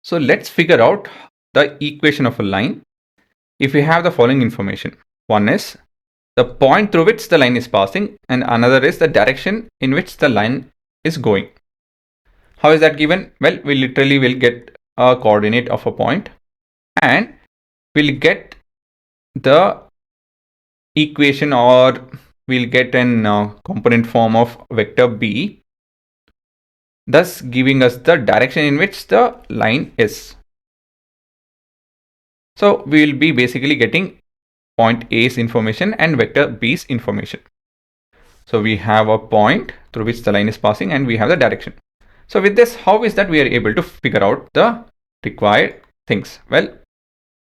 So let's figure out the equation of a line if we have the following information. One is the point through which the line is passing, and another is the direction in which the line is going. How is that given? Well, we literally will get a coordinate of a point and we'll get the equation, or we'll get an component form of vector b, thus giving us the direction in which the line is. So we will be basically getting point A's information and vector B's information. So we have a point through which the line is passing and we have the direction. So with this, how is that we are able to figure out the required things? Well,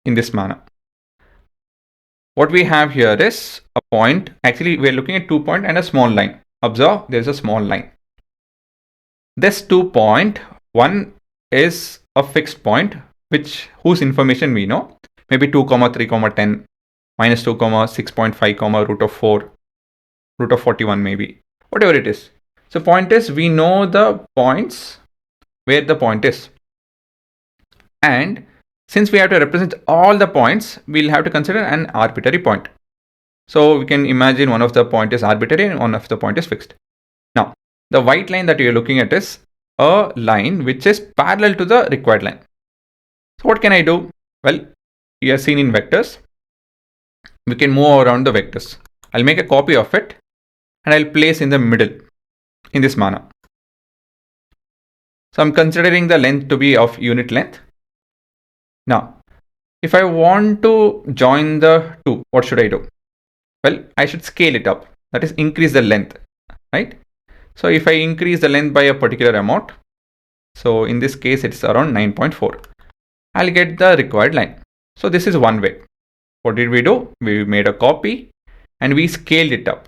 in this manner. What we have here is a point. Actually, we are looking at 2 point and a small line. Observe, there is a small line. This 2 point, one is a fixed point, whose information we know, maybe 2, 3, 10, minus 2, 6.5, root of 4, root of 41 maybe, whatever it is. So point is, we know the points where the point is. And since we have to represent all the points, we'll have to consider an arbitrary point. So we can imagine one of the point is arbitrary and one of the point is fixed. Now, the white line that you're looking at is a line which is parallel to the required line. So what can I do? Well, you are seen in vectors. We can move around the vectors. I'll make a copy of it and I'll place in the middle in this manner. So I'm considering the length to be of unit length. Now, if I want to join the two, what should I do? Well, I should scale it up. That is, increase the length, right? So if I increase the length by a particular amount, so in this case, it's around 9.4. I'll get the required line. So this is one way. What did we do? We made a copy and we scaled it up,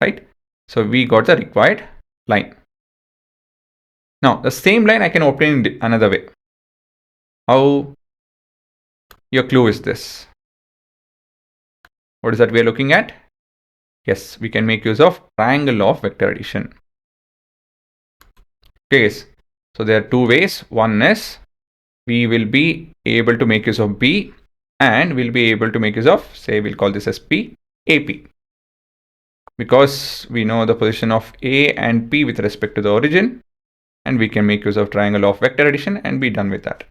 right? So we got the required line. Now, the same line I can obtain in another way. How? Your clue is this. What is that we are looking at? Yes, we can make use of triangle of vector addition. Okay, so there are two ways. One is we will be able to make use of B, and we'll be able to make use of, say, we'll call this as P, AP. Because we know the position of A and P with respect to the origin, and we can make use of triangle of vector addition and be done with that.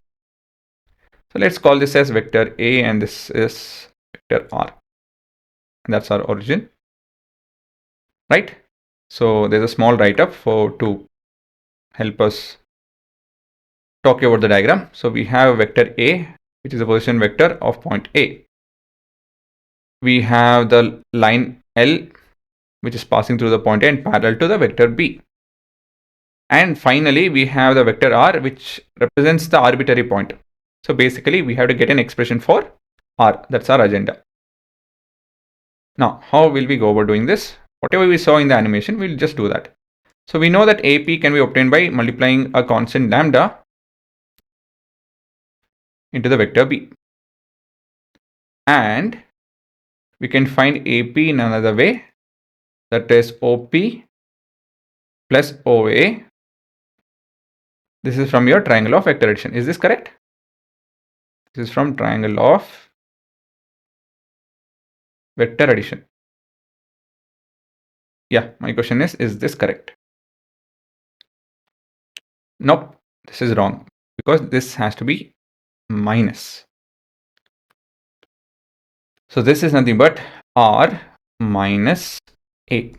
So let's call this as vector A and this is vector R. And that's our origin, right? So there's a small write-up to help us talk about the diagram. So we have vector A, which is a position vector of point A. We have the line L, which is passing through the point A and parallel to the vector B. And finally, we have the vector R, which represents the arbitrary point. So basically, we have to get an expression for R. That's our agenda. Now, how will we go about doing this? Whatever we saw in the animation, we'll just do that. So we know that AP can be obtained by multiplying a constant lambda into the vector B. And we can find AP in another way. That is OP plus OA. This is from your triangle of vector addition. Is this correct? This is from triangle of vector addition. Yeah, my question is this correct? Nope, this is wrong because this has to be minus. So this is nothing but R minus A.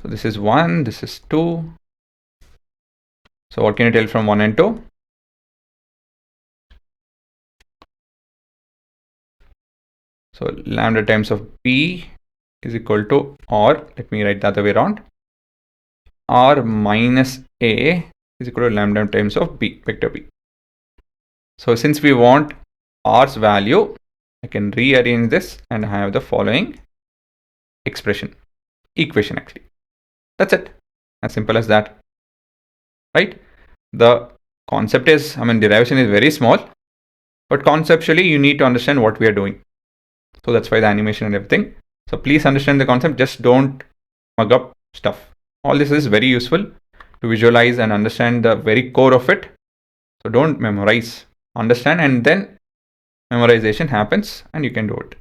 So this is 1, this is 2. So what can you tell from 1 and 2? So lambda times of B is equal to, or let me write the other way around, R minus A is equal to lambda times of B, vector B. So since we want R's value, I can rearrange this and have the following equation actually. That's it. As simple as that, right? The concept is, derivation is very small, but conceptually you need to understand what we are doing. So that's why the animation and everything. So please understand the concept, just don't mug up stuff. All this is very useful to visualize and understand the very core of it. So don't memorize, understand, and then memorization happens and you can do it.